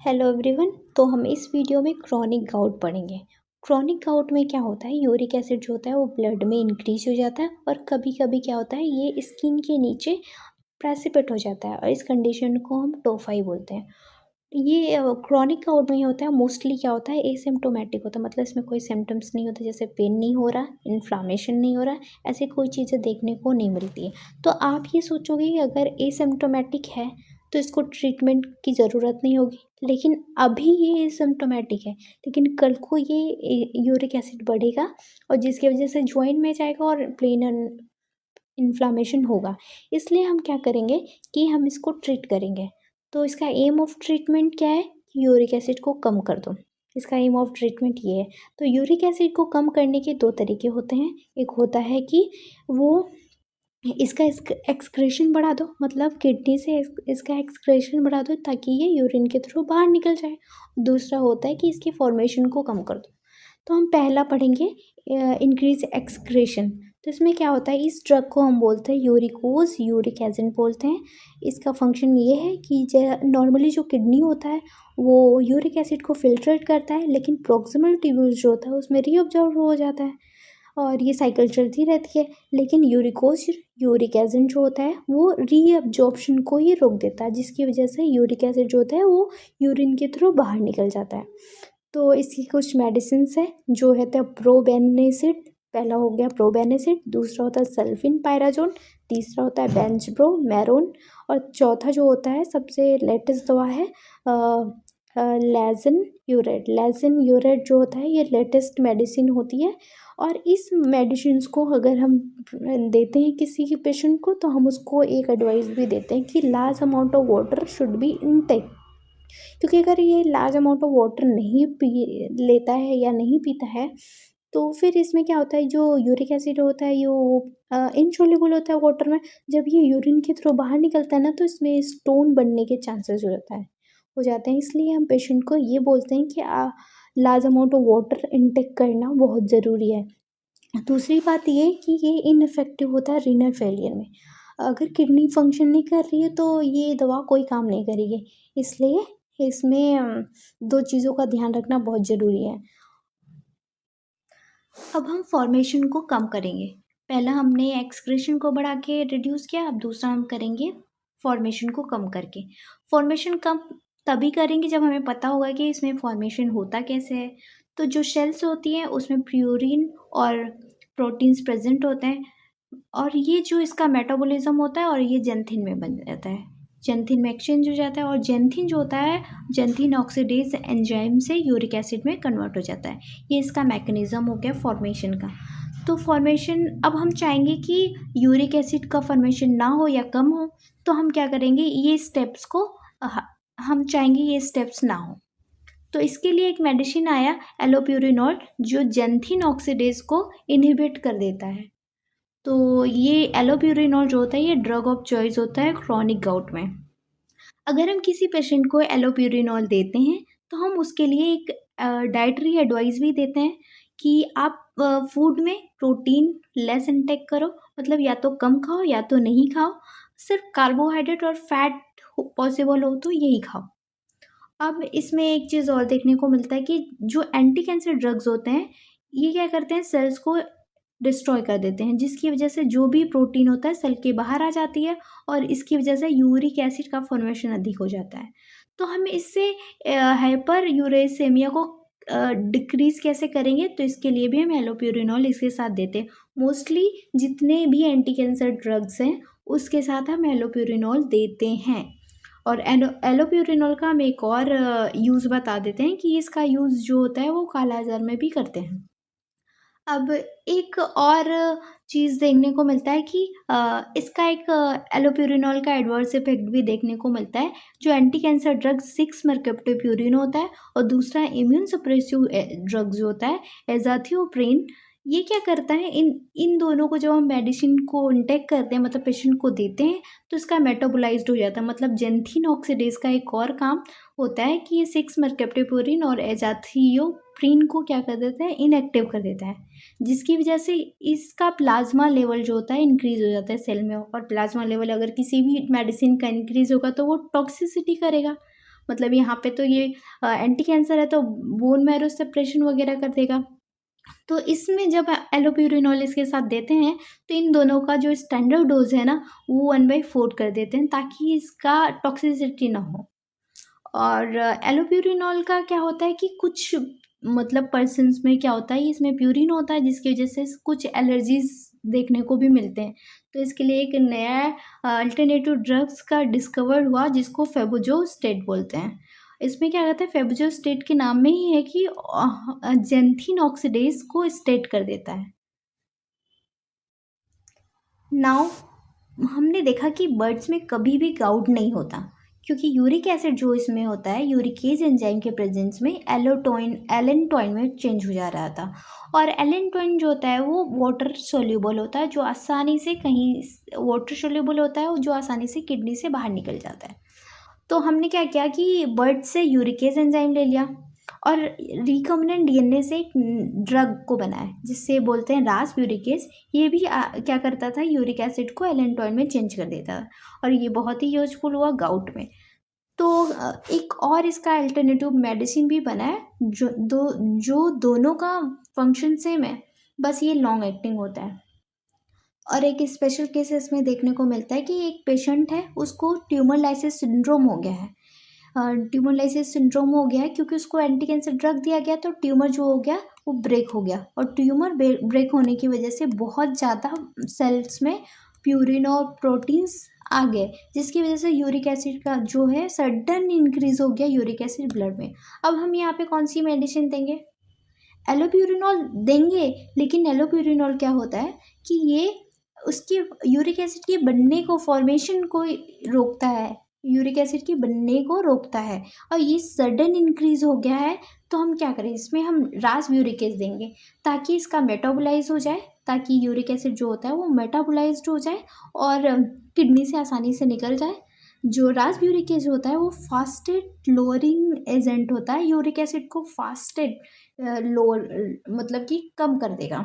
Hello everyone. तो हम इस वीडियो में क्रॉनिक गाउट पढ़ेंगे। क्रॉनिक गाउट में क्या होता है, यूरिक एसिड जो होता है वो ब्लड में इंक्रीज हो जाता है और कभी कभी क्या होता है ये स्किन के नीचे प्रेसिपिट हो जाता है और इस कंडीशन को हम टोफाई बोलते हैं। ये क्रॉनिक गाउट में ये होता है, मोस्टली क्या होता है एसिम्टोमेटिक होता है, मतलब इसमें कोई सिम्टम्स नहीं होता, जैसे पेन नहीं हो रहा, इन्फ्लामेशन नहीं हो रहा, ऐसी कोई चीज़ें देखने को नहीं मिलती है। तो आप ये सोचोगे कि अगर एसिम्टोमेटिक है तो इसको ट्रीटमेंट की ज़रूरत नहीं होगी, लेकिन अभी ये एसिम्टोमेटिक है, लेकिन कल को ये यूरिक एसिड बढ़ेगा और जिसकी वजह से ज्वाइंट में जाएगा और प्लेन इन्फ्लामेशन होगा। इसलिए हम क्या करेंगे कि हम इसको ट्रीट करेंगे। तो इसका एम ऑफ ट्रीटमेंट क्या है कि यूरिक एसिड को कम कर दो। इसका एम ऑफ ट्रीटमेंट ये है। तो यूरिक एसिड को कम करने के दो तरीके होते हैं। एक होता है कि वो इसका एक्सक्रेशन बढ़ा दो, मतलब किडनी से इसका एक्सक्रेशन बढ़ा दो ताकि ये यूरिन के थ्रू बाहर निकल जाए। दूसरा होता है कि इसकी फॉर्मेशन को कम कर दो। तो हम पहला पढ़ेंगे इंक्रीज एक्सक्रेशन। तो इसमें क्या होता है, इस ड्रग को हम बोलते हैं यूरिकोज यूरिक एजेंट बोलते हैं। इसका फंक्शन ये है कि नॉर्मली जो किडनी होता है वो यूरिक एसिड को फिल्ट्रेट करता है, लेकिन प्रॉक्सिमल ट्यूब्यूल्स जो होता है उसमें रीअब्जॉर्ब हो जाता है और ये साइकिल चलती रहती है। लेकिन यूरिकोज यूरिक एसिड जो होता है वो रीअब्जॉर्प्शन को ही रोक देता है, जिसकी वजह से यूरिक एसिड जो होता है वो यूरिन के थ्रू बाहर निकल जाता है। तो इसकी कुछ मेडिसिन है जो है प्रोबेनेसिड। पहला हो गया प्रोबेनेसिड, दूसरा होता है सल्फिन पायराजोन, तीसरा होता है बेंजब्रो मैरोन और चौथा जो होता है सबसे लेटेस्ट दवा है लेजन यूरेट। लेजन यूरेट जो होता है ये लेटेस्ट मेडिसिन होती है और इस मेडिसिन को अगर हम देते हैं किसी के पेशेंट को तो हम उसको एक एडवाइस भी देते हैं कि large amount of water should be intake, क्योंकि अगर ये लार्ज अमाउंट ऑफ वाटर नहीं पी लेता है या नहीं पीता है तो फिर इसमें क्या होता है, जो यूरिक एसिड होता है ये इनसॉल्युबल होता है वाटर में। जब ये यूरिन के थ्रू बाहर निकलता है ना तो इसमें स्टोन बनने के चांसेस हो जाते हैं। इसलिए हम पेशेंट को ये बोलते हैं कि large amount of water intake करना बहुत ज़रूरी है। दूसरी बात ये कि ये इनफेक्टिव होता है रीनल फेलियर में। अगर किडनी फंक्शन नहीं कर रही है तो ये दवा कोई काम नहीं करेगी। इसलिए इसमें दो चीज़ों का ध्यान रखना बहुत ज़रूरी है। अब हम फॉर्मेशन को कम करेंगे। पहला हमने एक्सक्रेशन को बढ़ा के रिड्यूस किया, अब दूसरा हम करेंगे फॉर्मेशन को कम करके। फॉर्मेशन कम तभी करेंगे जब हमें पता होगा कि इसमें फॉर्मेशन होता कैसे है। तो जो शेल्स होती हैं उसमें प्यूरिन और प्रोटीन्स प्रेजेंट होते हैं और ये जो इसका मेटाबॉलिज्म होता है और ये जेंथिन में बन जाता है, जेंथिन में एक्सचेंज हो जाता है और जेंथिन जो होता है जेंथिन ऑक्सीडेज एंजाइम से यूरिक एसिड में कन्वर्ट हो जाता है। ये इसका मैकेनिज्म हो गया फॉर्मेशन का। तो फॉर्मेशन अब हम चाहेंगे कि यूरिक एसिड का फॉर्मेशन ना हो या कम हो, तो हम क्या करेंगे, ये स्टेप्स को हम चाहेंगे ये स्टेप्स ना हो। तो इसके लिए एक मेडिसिन आया एलोप्यूरिनोल जो जेंथिन ऑक्सीडेज को इनहिबिट कर देता है। तो ये एलोप्यूरिनोल जो होता है ये ड्रग ऑफ चॉइस होता है क्रॉनिक गाउट में। अगर हम किसी पेशेंट को एलोप्यूरिनोल देते हैं तो हम उसके लिए एक डाइटरी एडवाइस भी देते हैं कि आप फूड में प्रोटीन लेस इंटेक करो, मतलब या तो कम खाओ या तो नहीं खाओ, सिर्फ कार्बोहाइड्रेट और फैट पॉसिबल हो तो यही खाओ। अब इसमें एक चीज़ और देखने को मिलता है कि जो एंटी कैंसर ड्रग्स होते हैं ये क्या करते हैं, सेल्स को डिस्ट्रॉय कर देते हैं, जिसकी वजह से जो भी प्रोटीन होता है सेल के बाहर आ जाती है और इसकी वजह से यूरिक एसिड का फॉर्मेशन अधिक हो जाता है। तो हम इससे हाइपर यूरेसेमिया को डिक्रीज कैसे करेंगे, तो इसके लिए भी हम एलोप्यूरिनोल इसके साथ देते हैं। मोस्टली जितने भी एंटी कैंसर ड्रग्स हैं उसके साथ हम एलोप्यूरिनोल देते हैं। और एलोप्यूरिनोल का हम एक और यूज़ बता देते हैं कि इसका यूज़ जो होता है वो कालाजार में भी करते हैं। अब एक और चीज़ देखने को मिलता है कि इसका एक एलोप्यूरिनोल का एडवर्स इफेक्ट भी देखने को मिलता है। जो एंटी कैंसर ड्रग 6 मर्केप्टोप्यूरिन होता है और दूसरा इम्यून सप्रेसिव ड्रग जो होता है एजाथियोप्रिन। ये क्या करता है, इन इन दोनों को जब हम मेडिसिन को इंटेक करते हैं, मतलब पेशेंट को देते हैं, तो इसका मेटाबोलाइज्ड हो जाता है। मतलब जेंथिन ऑक्सीडेज का एक और काम होता है कि ये 6 मर्केप्टोप्यूरिन और एजाथियोप्रिन को क्या कर देता है, इनएक्टिव कर देता है, जिसकी वजह से इसका प्लाज्मा लेवल जो होता है इंक्रीज हो जाता है सेल में। और प्लाज्मा लेवल अगर किसी भी मेडिसिन का इंक्रीज होगा तो वो टॉक्सिसिटी करेगा, मतलब यहाँ पे तो ये एंटी कैंसर है तो बोन मैरो सप्रेशन वगैरह कर देगा। तो इसमें जब एलोप्यूरिनोल इसके साथ देते हैं तो इन दोनों का जो स्टैंडर्ड डोज है ना वो 1/4 कर देते हैं ताकि इसका टॉक्सिसिटी ना हो। और एलोप्यूरिनॉल का क्या होता है कि कुछ मतलब पर्सन्स में क्या होता है इसमें प्यूरिन होता है जिसकी वजह से कुछ एलर्जीज देखने को भी मिलते हैं। तो इसके लिए एक नया अल्टरनेटिव ड्रग्स का डिस्कवर हुआ जिसको फेबुजोस्टेट बोलते हैं। इसमें क्या कहते हैं फेबुजोस्टेट के नाम में ही है कि जेंथिन ऑक्सीडेज को स्टेट कर देता है। नाउ हमने देखा कि बर्ड्स में कभी भी गाउट नहीं होता क्योंकि यूरिक एसिड जो इसमें होता है यूरिकेज एंजाइम के प्रेजेंस में एलेंटोइन में चेंज हो जा रहा था। और एलेंटोइन जो होता है वो वाटर सोल्यूबल होता है जो आसानी से कहीं वाटर सोल्यूबल होता है जो आसानी से किडनी से बाहर निकल जाता है। तो हमने क्या किया कि बर्ड से यूरिकेज एंजाइम ले लिया और रिकॉम्बिनेंट डीएनए से एक ड्रग को बनाया जिससे बोलते हैं रास यूरिकेज। ये भी क्या करता था यूरिक एसिड को एलेंटोइन में चेंज कर देता था और ये बहुत ही यूजफुल हुआ गाउट में। तो एक और इसका अल्टरनेटिव मेडिसिन भी बना है जो दोनों का फंक्शन सेम है बस ये लॉन्ग एक्टिंग होता है। और एक स्पेशल केस इसमें देखने को मिलता है कि एक पेशेंट है उसको ट्यूमर लाइसिस सिंड्रोम हो गया है। ट्यूमर लाइसिस सिंड्रोम हो गया है क्योंकि उसको एंटी कैंसर ड्रग दिया गया तो ट्यूमर जो हो गया वो ब्रेक हो गया और ट्यूमर ब्रेक होने की वजह से बहुत ज़्यादा सेल्स में प्यूरिन और प्रोटीन्स आ गए जिसकी वजह से यूरिक एसिड का जो है सडन इंक्रीज हो गया यूरिक एसिड ब्लड में। अब हम यहाँ पे कौन सी मेडिसिन देंगे? एलोप्यूरिनॉल देंगे। लेकिन एलोप्यूरिनॉल क्या होता है कि ये उसकी यूरिक एसिड के बनने को फॉर्मेशन को रोकता है, यूरिक एसिड के बनने को रोकता है और ये सडन इंक्रीज हो गया है। तो हम क्या करें इसमें हम रास यूरिकेज देंगे ताकि इसका मेटाबोलाइज हो जाए ताकि यूरिक एसिड जो होता है वो मेटाबोलाइज्ड हो जाए और किडनी से आसानी से निकल जाए। जो रास यूरिकेज होता है वो फास्टेट लोअरिंग एजेंट होता है यूरिक एसिड को फास्टेट लोअर मतलब कि कम कर देगा।